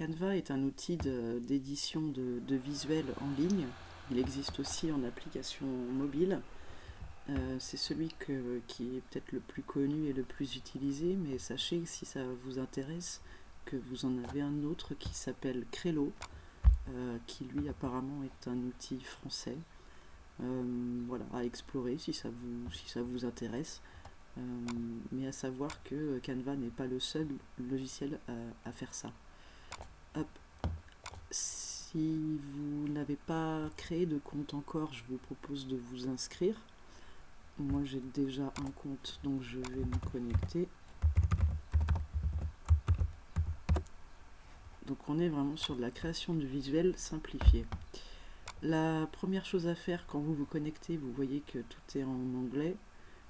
Canva est un outil d'édition de visuels en ligne. Il existe aussi en application mobile. C'est celui qui est peut-être le plus connu et le plus utilisé, mais sachez, si ça vous intéresse, que vous en avez un autre qui s'appelle Crello, qui lui apparemment est un outil français. Voilà, à explorer si ça vous intéresse. Mais à savoir que Canva n'est pas le seul logiciel à faire ça. Hop. Si vous n'avez pas créé de compte encore, je vous propose de vous inscrire. Moi j'ai déjà un compte, donc je vais me connecter. Donc on est vraiment sur de la création de visuels simplifiée. La première chose à faire quand vous vous connectez, vous voyez que tout est en anglais.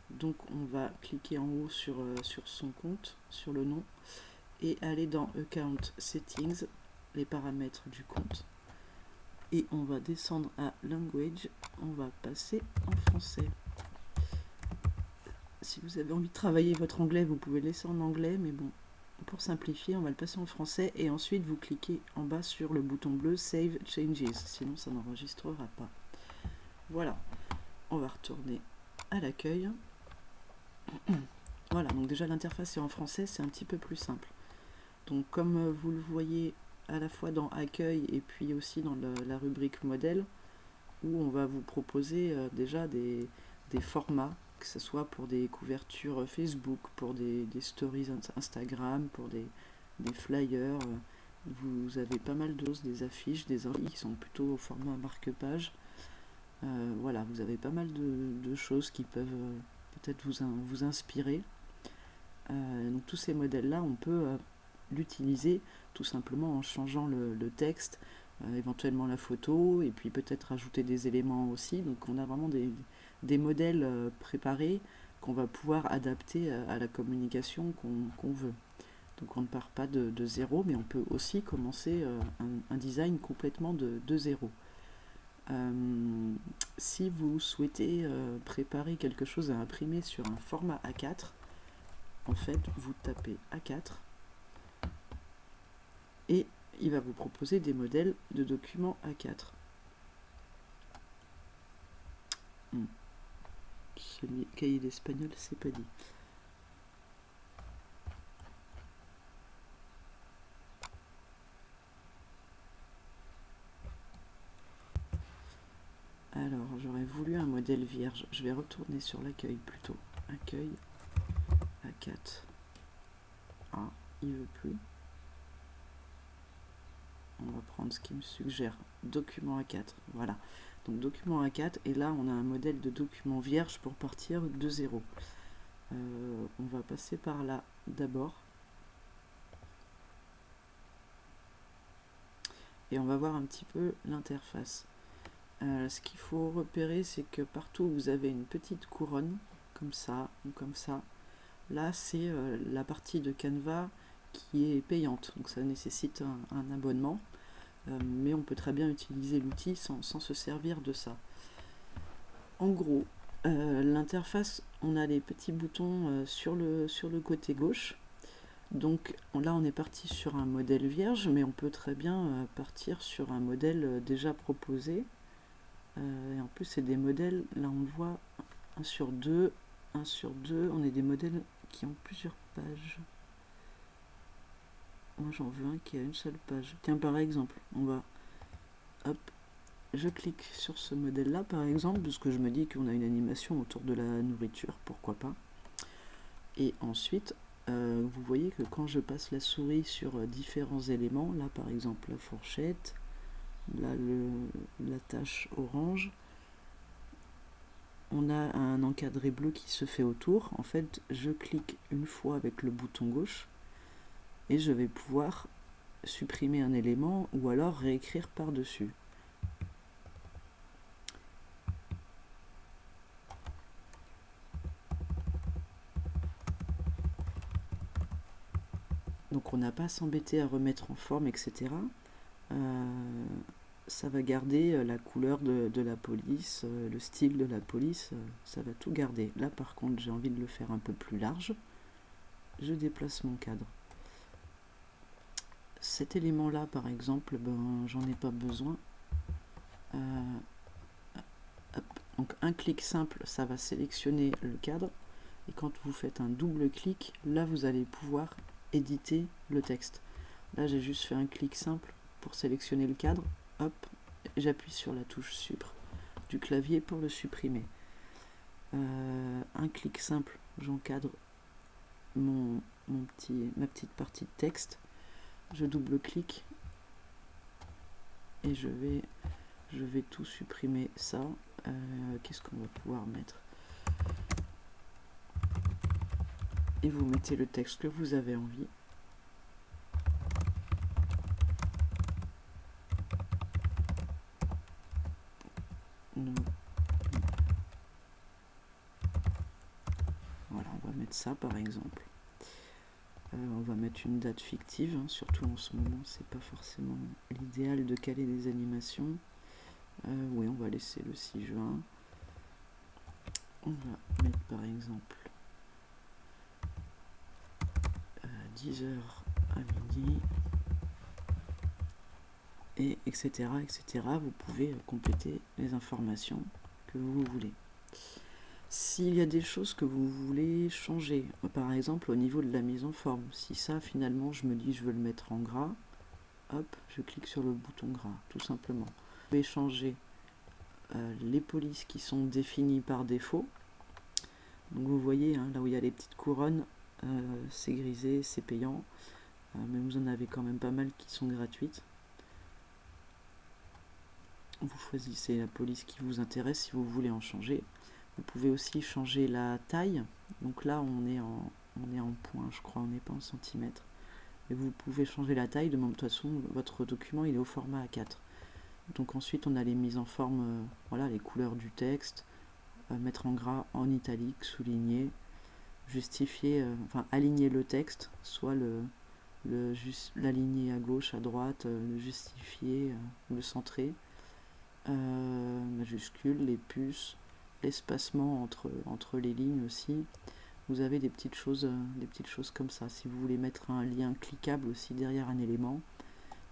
Donc on va cliquer en haut sur son compte, sur le nom, et aller dans Account Settings, les paramètres du compte. Et on va descendre à Language, on va passer en français. Si vous avez envie de travailler votre anglais, vous pouvez laisser en anglais, mais bon, pour simplifier, on va le passer en français, et ensuite vous cliquez en bas sur le bouton bleu Save Changes, sinon ça n'enregistrera pas. Voilà, on va retourner à l'accueil. Voilà, donc déjà l'interface est en français, c'est un petit peu plus simple. Donc comme vous le voyez à la fois dans Accueil et puis aussi dans la rubrique Modèle, où on va vous proposer déjà des formats, que ce soit pour des couvertures Facebook, pour des stories Instagram, pour des flyers. Vous avez pas mal de choses, des affiches, des ordi qui sont plutôt au format marque-page. Voilà, vous avez pas mal de choses qui peuvent peut-être vous inspirer. Donc tous ces modèles-là, on peut l'utiliser tout simplement en changeant le texte, éventuellement la photo, et puis peut-être ajouter des éléments aussi. Donc on a vraiment des modèles préparés qu'on va pouvoir adapter à la communication qu'on veut. Donc on ne part pas de zéro, mais on peut aussi commencer un design complètement de zéro. Si vous souhaitez préparer quelque chose à imprimer sur un format A4, en fait, vous tapez A4 et il va vous proposer des modèles de documents A4. Celui cahier d'espagnol, c'est pas dit. Alors, j'aurais voulu un modèle vierge. Je vais retourner sur l'accueil plutôt. Accueil A4. Ah, il veut plus. On va prendre ce qu'il me suggère. Document A4. Voilà. Donc document A4. Et là, on a un modèle de document vierge pour partir de zéro. On va passer par là d'abord. Et on va voir un petit peu l'interface. Ce qu'il faut repérer, c'est que partout où vous avez une petite couronne, comme ça ou comme ça, là c'est la partie de Canva qui est payante, donc ça nécessite un abonnement, mais on peut très bien utiliser l'outil sans se servir de ça. En gros, l'interface, on a les petits boutons sur le côté gauche. Donc là on est parti sur un modèle vierge, mais on peut très bien partir sur un modèle déjà proposé. Et en plus c'est des modèles, là on le voit, 1 sur 2, on est des modèles qui ont plusieurs pages. Moi j'en veux un qui a une seule page. Tiens, par exemple, on va, hop, je clique sur ce modèle là par exemple, parce que je me dis qu'on a une animation autour de la nourriture, pourquoi pas. Et ensuite, vous voyez que quand je passe la souris sur différents éléments, là par exemple la fourchette, là la tache orange, on a un encadré bleu qui se fait autour. En fait, je clique une fois avec le bouton gauche et je vais pouvoir supprimer un élément ou alors réécrire par-dessus. Donc on n'a pas à s'embêter à remettre en forme, etc. Ça va garder la couleur de la police, le style de la police, ça va tout garder. Là par contre j'ai envie de le faire un peu plus large, je déplace mon cadre. cet élément-là, par exemple, ben, j'en ai pas besoin. Donc un clic simple, ça va sélectionner le cadre. Et quand vous faites un double clic, là vous allez pouvoir éditer le texte. Là j'ai juste fait un clic simple pour sélectionner le cadre. Hop, j'appuie sur la touche Supr du clavier pour le supprimer. Un clic simple, j'encadre ma petite partie de texte. Je double-clique et je vais tout supprimer ça. Qu'est-ce qu'on va pouvoir mettre? Et vous mettez le texte que vous avez envie. Voilà, on va mettre ça par exemple. On va mettre une date fictive, hein, surtout en ce moment, c'est pas forcément l'idéal de caler des animations. Oui, on va laisser le 6 juin. On va mettre par exemple 10 h à midi, et etc. etc. Vous pouvez compléter les informations que vous voulez. S'il y a des choses que vous voulez changer, par exemple au niveau de la mise en forme, si ça finalement je me dis je veux le mettre en gras, hop, je clique sur le bouton gras, tout simplement. Vous pouvez changer les polices qui sont définies par défaut. Donc vous voyez, hein, là où il y a les petites couronnes, c'est grisé, c'est payant, mais vous en avez quand même pas mal qui sont gratuites. Vous choisissez la police qui vous intéresse si vous voulez en changer. Vous pouvez aussi changer la taille. Donc là, on est en points, je crois, on n'est pas en centimètres. Et vous pouvez changer la taille. De toute façon, votre document, il est au format A4. Donc ensuite, on a les mises en forme, voilà, les couleurs du texte, mettre en gras, en italique, souligner, justifier, enfin aligner le texte, soit l'aligner à gauche, à droite, le justifier, le centrer, majuscules, les puces, l'espacement entre les lignes aussi. Vous avez des petites choses comme ça. Si vous voulez mettre un lien cliquable aussi derrière un élément,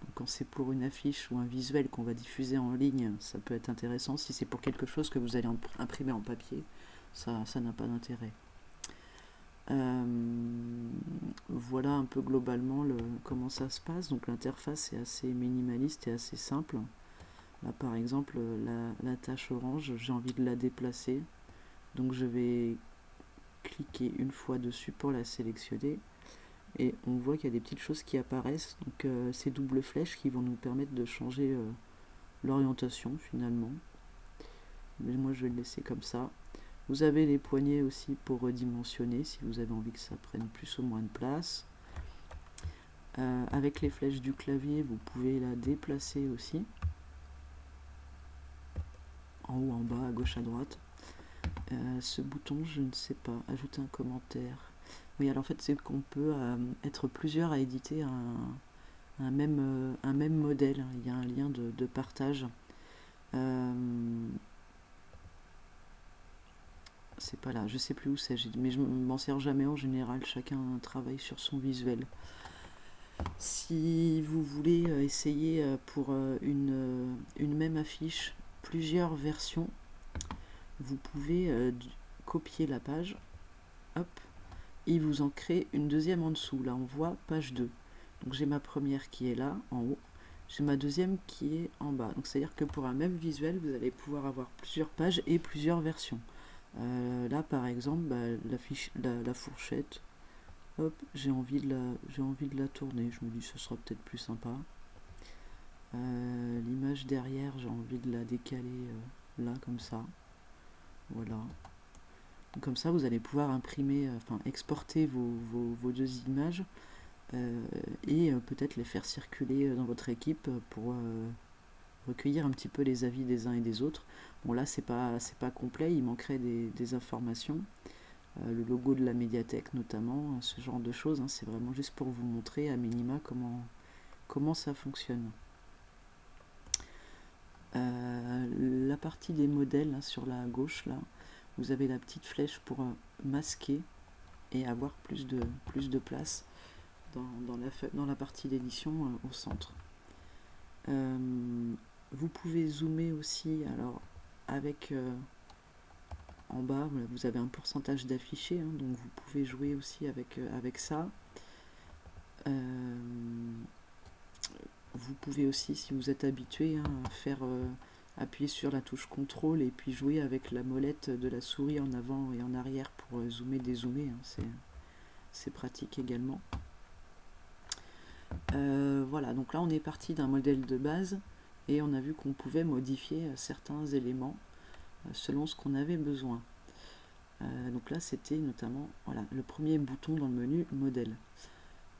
donc quand c'est pour une affiche ou un visuel qu'on va diffuser en ligne, ça peut être intéressant. Si c'est pour quelque chose que vous allez imprimer en papier, ça n'a pas d'intérêt. Voilà un peu globalement comment ça se passe. Donc l'interface est assez minimaliste et assez simple. Là par exemple la tâche orange, j'ai envie de la déplacer, donc je vais cliquer une fois dessus pour la sélectionner et on voit qu'il y a des petites choses qui apparaissent, donc ces doubles flèches qui vont nous permettre de changer l'orientation finalement, mais moi je vais le laisser comme ça. Vous avez les poignées aussi pour redimensionner si vous avez envie que ça prenne plus ou moins de place. Avec les flèches du clavier, vous pouvez la déplacer aussi, en haut, en bas, à gauche, à droite. Ce bouton, je ne sais pas, ajouter un commentaire. Oui, alors en fait, c'est qu'on peut être plusieurs à éditer un même modèle. Il y a un lien de partage. C'est pas là, je sais plus où c'est, mais je m'en sers jamais en général, chacun travaille sur son visuel. Si vous voulez essayer pour une même affiche plusieurs versions, vous pouvez copier la page, hop, et vous en créez une deuxième en dessous. Là on voit page 2. Donc j'ai ma première qui est là, en haut, j'ai ma deuxième qui est en bas. Donc c'est à dire que pour un même visuel, vous allez pouvoir avoir plusieurs pages et plusieurs versions. Là par exemple, la fourchette, hop, j'ai envie de la tourner, je me dis ce sera peut-être plus sympa. L'image derrière, j'ai envie de la décaler là comme ça, voilà. Donc, comme ça vous allez pouvoir imprimer, exporter vos deux images et peut-être les faire circuler dans votre équipe pour recueillir un petit peu les avis des uns et des autres. Bon là c'est pas complet, il manquerait des informations, le logo de la médiathèque notamment, ce genre de choses, hein, c'est vraiment juste pour vous montrer à minima comment ça fonctionne. La partie des modèles là, sur la gauche là, vous avez la petite flèche pour masquer et avoir plus de place. dans la partie d'édition au centre. Vous pouvez zoomer aussi, alors avec en bas, voilà, vous avez un pourcentage d'affichés, hein, donc vous pouvez jouer aussi avec ça. Vous pouvez aussi, si vous êtes habitué, hein, appuyer sur la touche contrôle et puis jouer avec la molette de la souris en avant et en arrière pour zoomer, dézoomer, hein, c'est pratique également. Voilà, donc là on est parti d'un modèle de base et on a vu qu'on pouvait modifier certains éléments selon ce qu'on avait besoin. Donc là c'était notamment voilà, le premier bouton dans le menu modèle.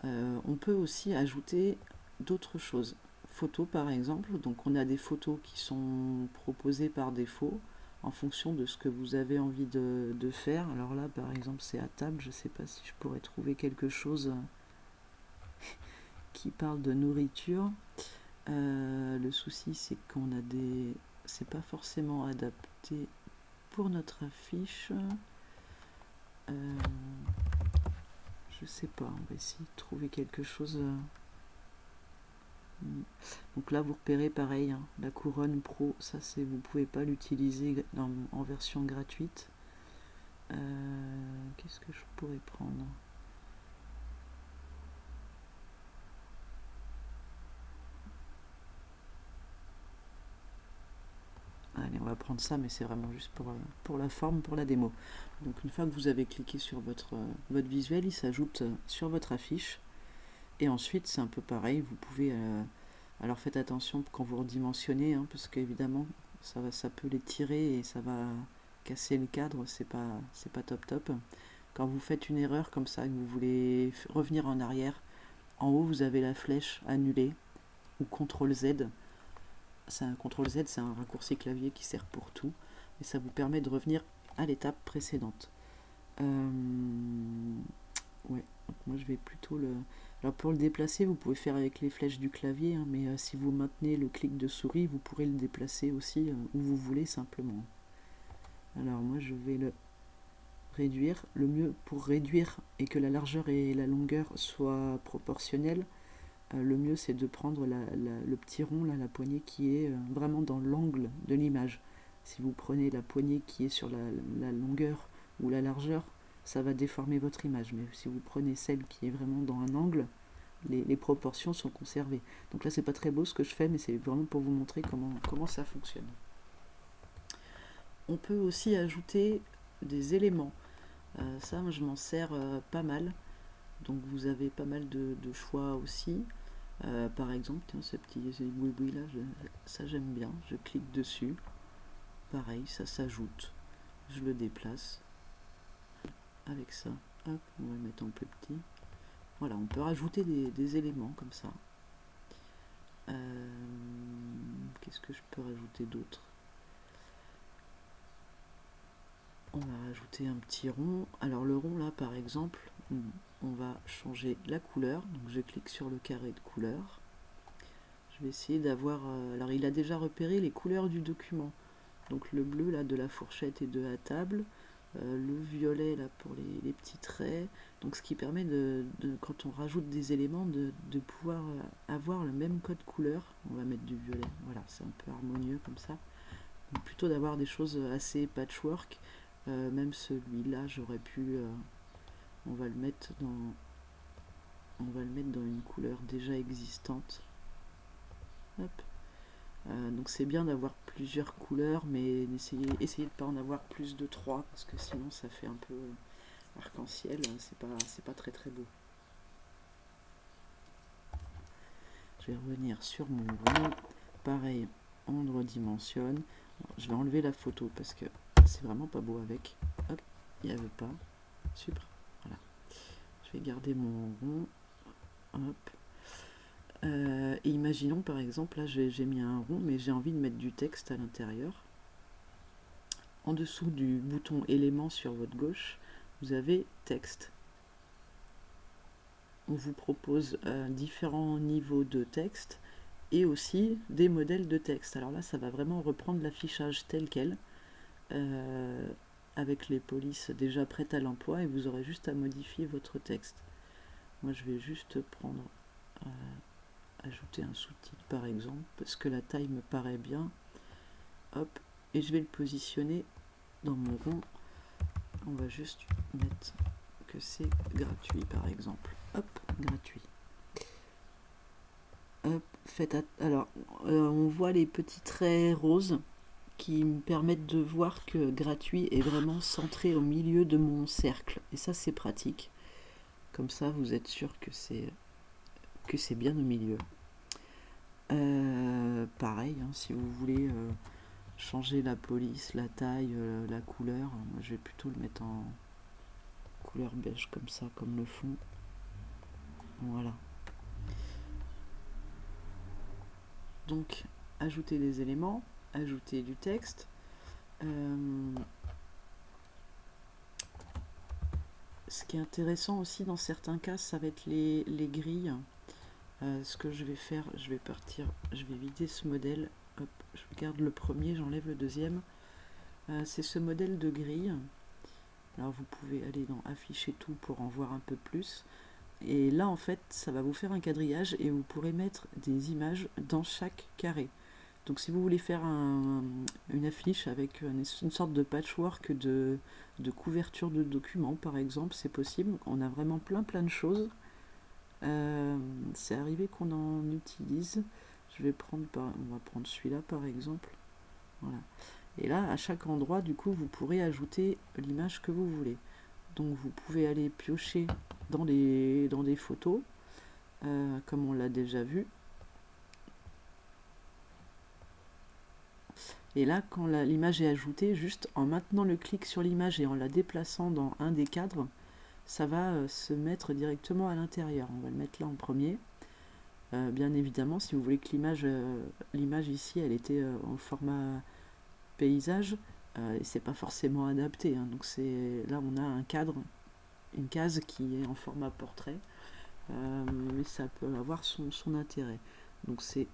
On peut aussi ajouter d'autres choses. Photos par exemple, donc on a des photos qui sont proposées par défaut en fonction de ce que vous avez envie de faire. Alors là par exemple c'est à table, je ne sais pas si je pourrais trouver quelque chose qui parle de nourriture. Le souci c'est qu'on a des... c'est pas forcément adapté pour notre affiche. Je sais pas, on va essayer de trouver quelque chose. Donc là vous repérez pareil, hein, la couronne pro, ça c'est vous pouvez pas l'utiliser en version gratuite. Qu'est-ce que je pourrais prendre? Allez, on va prendre ça, mais c'est vraiment juste pour la forme, pour la démo. Donc une fois que vous avez cliqué sur votre visuel, il s'ajoute sur votre affiche. Et ensuite, c'est un peu pareil, vous pouvez... alors faites attention quand vous redimensionnez, hein, parce qu'évidemment, ça peut les tirer et ça va casser le cadre, c'est pas top top. Quand vous faites une erreur comme ça, que vous voulez revenir en arrière, en haut vous avez la flèche annulée ou CTRL Z. CTRL Z, c'est un raccourci clavier qui sert pour tout, et ça vous permet de revenir à l'étape précédente. Ouais, donc moi je vais plutôt le... Alors pour le déplacer, vous pouvez faire avec les flèches du clavier, hein, mais si vous maintenez le clic de souris, vous pourrez le déplacer aussi où vous voulez simplement. Alors moi je vais le réduire. Le mieux pour réduire et que la largeur et la longueur soient proportionnelles, le mieux c'est de prendre le petit rond, là, la poignée qui est vraiment dans l'angle de l'image. Si vous prenez la poignée qui est sur la longueur ou la largeur, ça va déformer votre image. Mais si vous prenez celle qui est vraiment dans un angle, les proportions sont conservées. Donc là c'est pas très beau ce que je fais, mais c'est vraiment pour vous montrer comment ça fonctionne. On peut aussi ajouter des éléments. Ça je m'en sers pas mal. Donc vous avez pas mal de choix aussi. Par exemple, tiens, ce petit oui là, ça j'aime bien. Je clique dessus. Pareil, ça s'ajoute. Je le déplace. Avec ça, hop, on va le mettre en plus petit. Voilà, on peut rajouter des éléments comme ça. Qu'est-ce que je peux rajouter d'autre? On va rajouter un petit rond. Alors le rond là par exemple, on va changer la couleur. Donc je clique sur le carré de couleur. Je vais essayer d'avoir... alors il a déjà repéré les couleurs du document. Donc le bleu là de la fourchette et de la table. Le violet là pour les petits traits, donc ce qui permet quand on rajoute des éléments de pouvoir avoir le même code couleur. On va mettre du violet, voilà, c'est un peu harmonieux comme ça. Donc plutôt d'avoir des choses assez patchwork. Même celui-là j'aurais pu on va le mettre dans une couleur déjà existante. Hop. Donc c'est bien d'avoir plusieurs couleurs, mais essayez de ne pas en avoir plus de 3, parce que sinon ça fait un peu arc-en-ciel, c'est pas très très beau. Je vais revenir sur mon rond. Pareil, on le redimensionne. Alors, je vais enlever la photo parce que c'est vraiment pas beau avec. Hop, il n'y avait pas. Super. Voilà. Je vais garder mon rond. Hop. Et imaginons par exemple, là j'ai mis un rond, mais j'ai envie de mettre du texte à l'intérieur. En dessous du bouton élément sur votre gauche, vous avez texte. On vous propose différents niveaux de texte et aussi des modèles de texte. Alors là, ça va vraiment reprendre l'affichage tel quel, avec les polices déjà prêtes à l'emploi, et vous aurez juste à modifier votre texte. Moi je vais juste prendre, ajouter un sous-titre par exemple, parce que la taille me paraît bien. Hop, et je vais le positionner dans mon rond. On va juste mettre que c'est gratuit par exemple. Hop, gratuit. Hop, alors, on voit les petits traits roses qui me permettent de voir que gratuit est vraiment centré au milieu de mon cercle. Et ça, c'est pratique. Comme ça, vous êtes sûr que c'est bien au milieu. Pareil, hein, si vous voulez changer la police, la taille, la couleur, moi, je vais plutôt le mettre en couleur beige comme ça, comme le fond. Voilà. Donc, ajouter des éléments, ajouter du texte. Ce qui est intéressant aussi dans certains cas, ça va être les grilles. Ce que je vais faire, je vais vider ce modèle. Hop, je garde le premier, j'enlève le deuxième. C'est ce modèle de grille. Alors vous pouvez aller dans afficher tout pour en voir un peu plus. Et là en fait, ça va vous faire un quadrillage et vous pourrez mettre des images dans chaque carré. Donc si vous voulez faire une affiche avec une sorte de patchwork de couverture de documents par exemple, c'est possible. On a vraiment plein de choses. C'est arrivé qu'on en utilise. On va prendre celui-là par exemple. Voilà. Et là, à chaque endroit, du coup, vous pourrez ajouter l'image que vous voulez. Donc vous pouvez aller piocher dans des photos, comme on l'a déjà vu. Et là, quand l'image est ajoutée, juste en maintenant le clic sur l'image et en la déplaçant dans un des cadres, ça va se mettre directement à l'intérieur. On va le mettre là en premier. Bien évidemment, si vous voulez que l'image ici, elle était en format paysage, et c'est pas forcément adapté. Hein. Donc là, on a un cadre, une case qui est en format portrait, mais ça peut avoir son intérêt. Donc c'est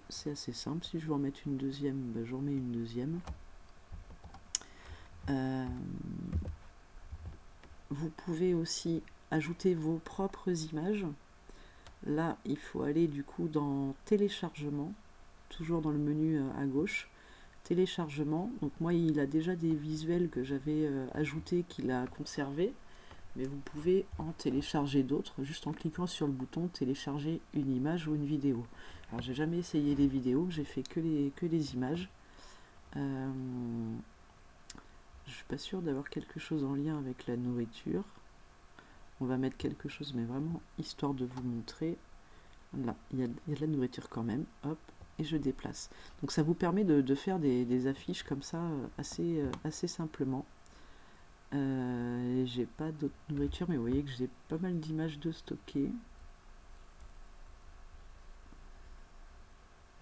assez simple. Si je veux en mettre une deuxième, ben, j'en mets une deuxième. Vous pouvez aussi ajouter vos propres images. Là, il faut aller du coup dans téléchargement, toujours dans le menu à gauche. Téléchargement, donc moi il a déjà des visuels que j'avais ajoutés qu'il a conservés, mais vous pouvez en télécharger d'autres juste en cliquant sur le bouton télécharger une image ou une vidéo. Alors j'ai jamais essayé les vidéos, j'ai fait que les images. Je suis pas sûre d'avoir quelque chose en lien avec la nourriture. On va mettre quelque chose, mais vraiment histoire de vous montrer. Là, il y a de la nourriture quand même. Hop, et je déplace. Donc ça vous permet de faire des affiches comme ça assez simplement. J'ai pas d'autre nourriture, mais vous voyez que j'ai pas mal d'images de stocker.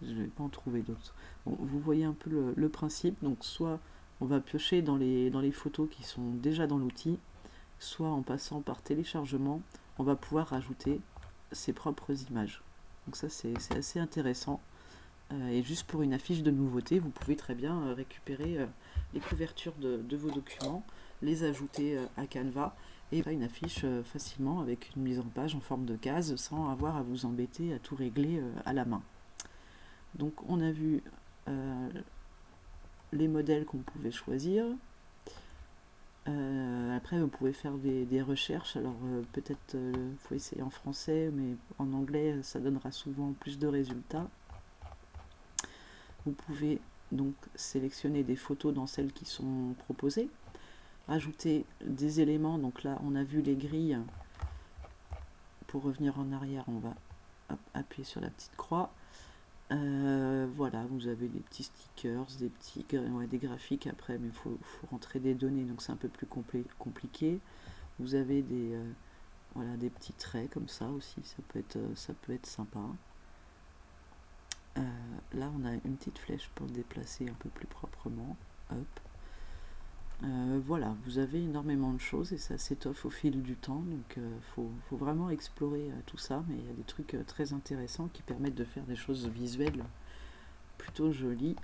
Je vais pas en trouver d'autres. Bon, vous voyez un peu le principe. Donc soit on va piocher dans les photos qui sont déjà dans l'outil, soit en passant par téléchargement, on va pouvoir rajouter ses propres images. Donc ça c'est assez intéressant. Et juste pour une affiche de nouveauté, vous pouvez très bien récupérer les couvertures de vos documents, les ajouter à Canva et une affiche facilement avec une mise en page en forme de case sans avoir à vous embêter à tout régler à la main. Donc on a vu les modèles qu'on pouvait choisir. Après vous pouvez faire des recherches, alors peut-être faut essayer en français, mais en anglais ça donnera souvent plus de résultats. Vous pouvez donc sélectionner des photos dans celles qui sont proposées, ajouter des éléments. Donc là on a vu les grilles. Pour revenir en arrière, on va appuyer sur la petite croix. Voilà, vous avez des petits stickers, des graphiques après, mais il faut rentrer des données, donc c'est un peu plus compliqué. Vous avez des petits traits comme ça aussi, ça peut être sympa. Là on a une petite flèche pour le déplacer un peu plus proprement. Hop. Voilà, vous avez énormément de choses et ça s'étoffe au fil du temps, donc faut vraiment explorer tout ça, mais il y a des trucs très intéressants qui permettent de faire des choses visuelles plutôt jolies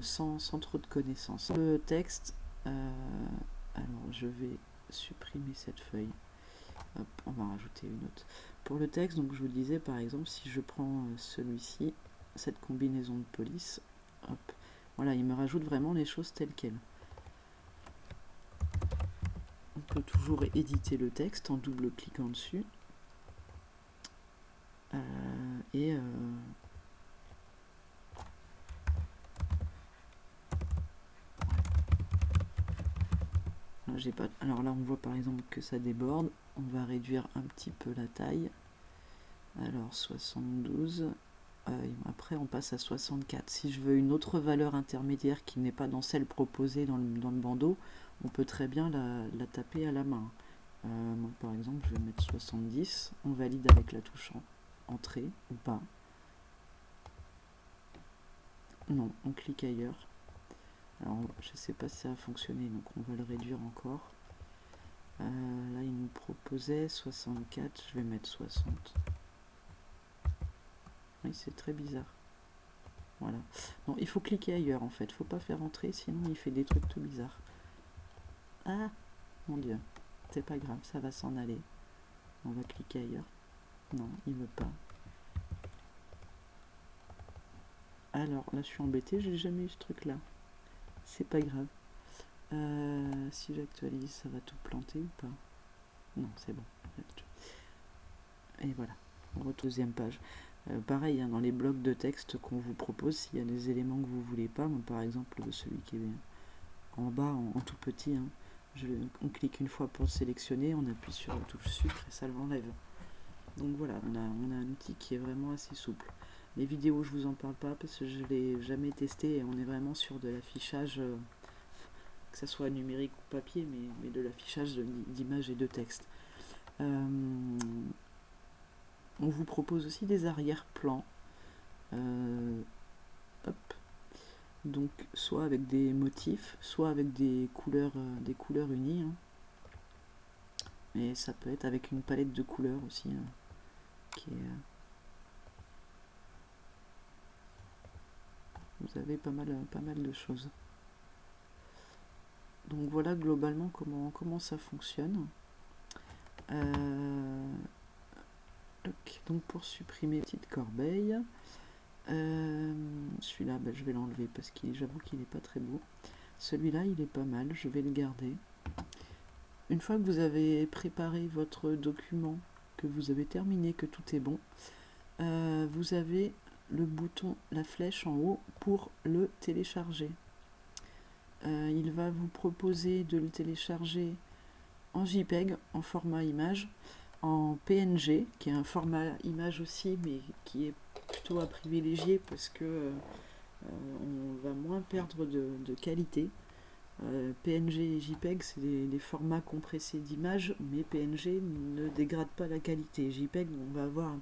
sans trop de connaissances. Le texte, alors je vais supprimer cette feuille Hop, on va rajouter une autre. Pour le texte, donc je vous disais par exemple, si je prends celui-ci, cette combinaison de police, hop, voilà, il me rajoute vraiment les choses telles quelles. On peut toujours éditer le texte en double-cliquant dessus. Et j'ai pas. Alors là, on voit par exemple que ça déborde. On va réduire un petit peu la taille. Alors 72. Après, on passe à 64. Si je veux une autre valeur intermédiaire qui n'est pas dans celle proposée dans le bandeau, on peut très bien la taper à la main. Moi, par exemple, je vais mettre 70. On valide avec la touche entrée ou pas. Non, on clique ailleurs. Alors, je ne sais pas si ça a fonctionné, donc on va le réduire encore. Là, il nous proposait 64. Je vais mettre 60. Oui, c'est très bizarre. Voilà. Non, il faut cliquer ailleurs, en fait. Il ne faut pas faire entrer, sinon il fait des trucs tout bizarres. Ah, mon Dieu. C'est pas grave, ça va s'en aller. On va cliquer ailleurs. Non, il veut pas. Alors, là, je suis embêtée, j'ai jamais eu ce truc-là. C'est pas grave. Si j'actualise, ça va tout planter ou pas? Non, c'est bon. Et voilà. On retrouve deuxième page. Pareil, hein, dans les blocs de texte qu'on vous propose, s'il y a des éléments que vous voulez pas, par exemple celui qui est en bas, en tout petit, hein, on clique une fois pour le sélectionner, on appuie sur la touche sucre et ça l'enlève. Donc voilà, on a un outil qui est vraiment assez souple. Les vidéos, je vous en parle pas parce que je l'ai jamais testé et on est vraiment sur de l'affichage, que ce soit numérique ou papier, mais de l'affichage d'images et de texte. On vous propose aussi des arrière-plans. Hop. Donc soit avec des motifs, soit avec des couleurs unies. Hein. Mais ça peut être avec une palette de couleurs aussi. Hein, qui est, vous avez pas mal de choses. Donc voilà globalement comment ça fonctionne. Donc pour supprimer petite corbeille, celui-là je vais l'enlever parce que j'avoue qu'il n'est pas très beau. Celui-là il est pas mal, je vais le garder. Une fois que vous avez préparé votre document, que vous avez terminé, que tout est bon, vous avez le bouton, la flèche en haut pour le télécharger. Il va vous proposer de le télécharger en JPEG, en format image, en PNG, qui est un format image aussi, mais qui est plutôt à privilégier parce que on va moins perdre de qualité. PNG et JPEG, c'est des formats compressés d'images, mais PNG ne dégrade pas la qualité. JPEG, on va avoir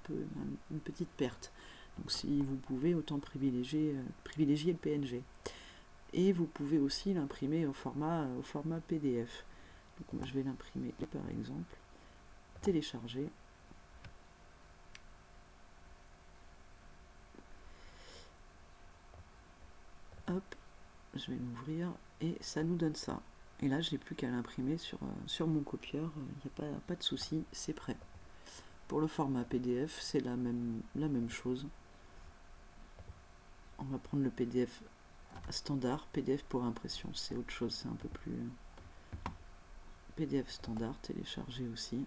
une petite perte. Donc si vous pouvez, autant privilégier le PNG. Et vous pouvez aussi l'imprimer au format PDF. Donc moi je vais l'imprimer par exemple, télécharger. Hop, je vais l'ouvrir et ça nous donne ça. Et là, je n'ai plus qu'à l'imprimer sur mon copieur, il n'y a pas de souci, c'est prêt. Pour le format PDF, c'est la même chose. On va prendre le PDF standard, PDF pour impression, c'est autre chose, c'est un peu plus... PDF standard, télécharger aussi.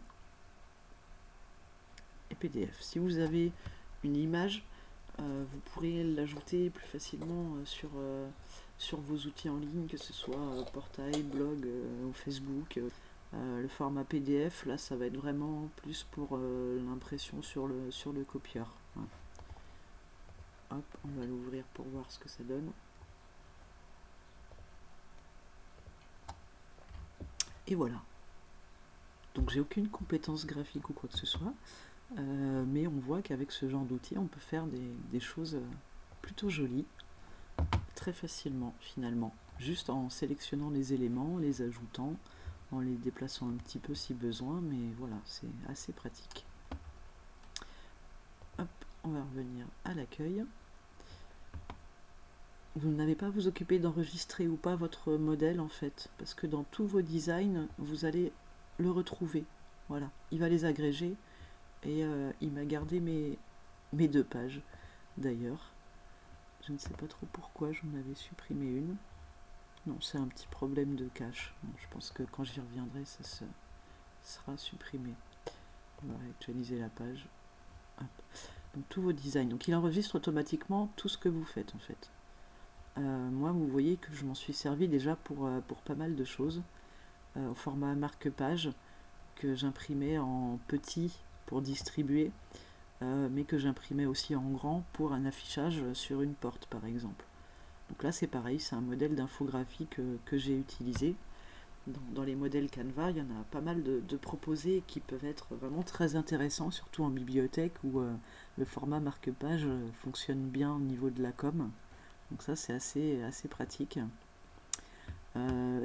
Et PDF. Si vous avez une image, vous pourrez l'ajouter plus facilement sur vos outils en ligne, que ce soit portail, blog ou Facebook. Le format PDF, là, ça va être vraiment plus pour l'impression sur le copieur. Voilà. Hop, on va l'ouvrir pour voir ce que ça donne. Et voilà. Donc j'ai aucune compétence graphique ou quoi que ce soit, mais on voit qu'avec ce genre d'outils, on peut faire des choses plutôt jolies, très facilement finalement, juste en sélectionnant les éléments, les ajoutant, en les déplaçant un petit peu si besoin, mais voilà, c'est assez pratique. Hop, on va revenir à l'accueil. Vous n'avez pas à vous occuper d'enregistrer ou pas votre modèle en fait, parce que dans tous vos designs, vous allez le retrouver Voilà, il va les agréger et il m'a gardé mes 2 pages d'ailleurs. Je ne sais pas trop pourquoi j'en avais supprimé une. Non, c'est un petit problème de cache. Bon, je pense que quand j'y reviendrai, ça sera supprimé. On va actualiser la page. Hop. Donc tous vos designs. Donc il enregistre automatiquement tout ce que vous faites en fait. Moi, vous voyez que je m'en suis servi déjà pour pas mal de choses. Au format marque-page que j'imprimais en petit pour distribuer, mais que j'imprimais aussi en grand pour un affichage sur une porte par exemple. Donc là c'est pareil, c'est un modèle d'infographie que j'ai utilisé. Dans les modèles Canva, il y en a pas mal de proposés qui peuvent être vraiment très intéressants, surtout en bibliothèque où le format marque-page fonctionne bien au niveau de la com. Donc ça c'est assez pratique.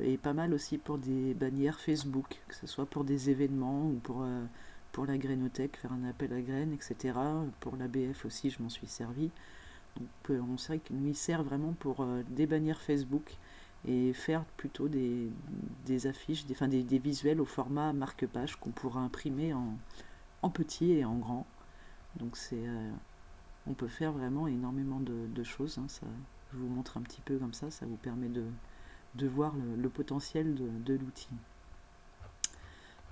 Et pas mal aussi pour des bannières Facebook, que ce soit pour des événements ou pour la grainothèque, faire un appel à graines, etc. Pour l'ABF aussi, je m'en suis servi. Donc on sait qu'il nous sert vraiment pour des bannières Facebook et faire plutôt des affiches, des visuels au format marque-page qu'on pourra imprimer en petit et en grand. Donc on peut faire vraiment énormément de choses. Hein. Ça, je vous montre un petit peu comme ça vous permet de voir le potentiel de l'outil.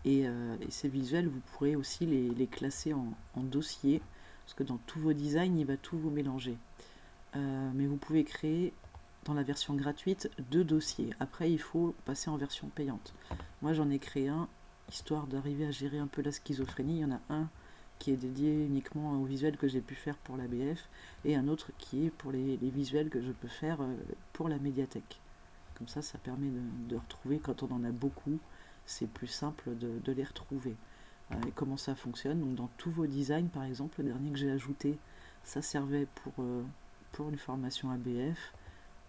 Et ces visuels, vous pourrez aussi les classer en dossiers, parce que dans tous vos designs, il va tout vous mélanger. Mais vous pouvez créer, dans la version gratuite, 2 dossiers. Après, il faut passer en version payante. Moi, j'en ai créé un, histoire d'arriver à gérer un peu la schizophrénie. Il y en a un qui est dédié uniquement aux visuels que j'ai pu faire pour l'ABF, et un autre qui est pour les visuels que je peux faire pour la médiathèque. Comme ça permet de retrouver, quand on en a beaucoup, c'est plus simple de les retrouver. Et comment ça fonctionne? Donc dans tous vos designs, par exemple, le dernier que j'ai ajouté, ça servait pour une formation ABF.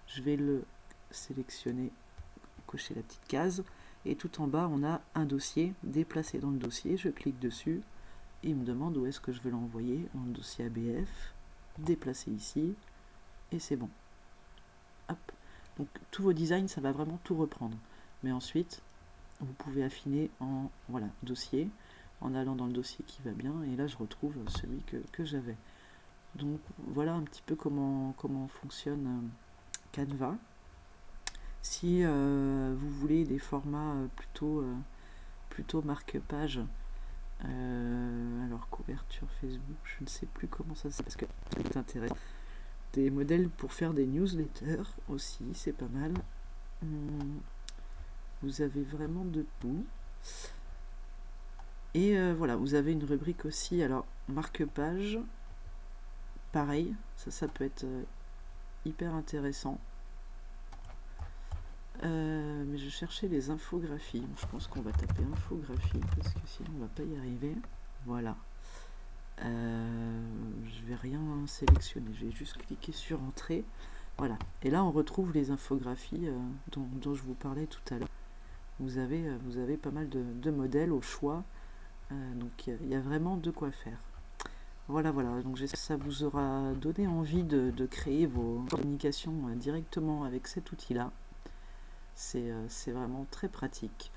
Je vais le sélectionner, cocher la petite case, et tout en bas, on a un dossier. Déplacer dans le dossier, je clique dessus, et il me demande où est-ce que je veux l'envoyer, dans le dossier ABF, déplacer ici, et c'est bon. Hop. Donc tous vos designs, ça va vraiment tout reprendre. Mais ensuite, vous pouvez affiner en dossier, en allant dans le dossier qui va bien, et là je retrouve celui que j'avais. Donc voilà un petit peu comment fonctionne Canva. Si vous voulez des formats plutôt marque-page, alors couverture Facebook, je ne sais plus comment ça s'appelle, parce que c'est intéressant. Des modèles pour faire des newsletters aussi, c'est pas mal. Vous avez vraiment de tout. Et voilà, vous avez une rubrique aussi, alors marque-page, pareil, ça peut être hyper intéressant. Mais je cherchais les infographies. Je pense qu'on va taper infographie parce que sinon on va pas y arriver. Voilà. Je vais rien sélectionner. Je vais juste cliquer sur entrée. Voilà. Et là on retrouve les infographies dont je vous parlais tout à l'heure. Vous avez pas mal de modèles au choix. Donc il y a vraiment de quoi faire. Voilà. Donc j'espère que ça vous aura donné envie de créer vos communications directement avec cet outil-là. C'est vraiment très pratique.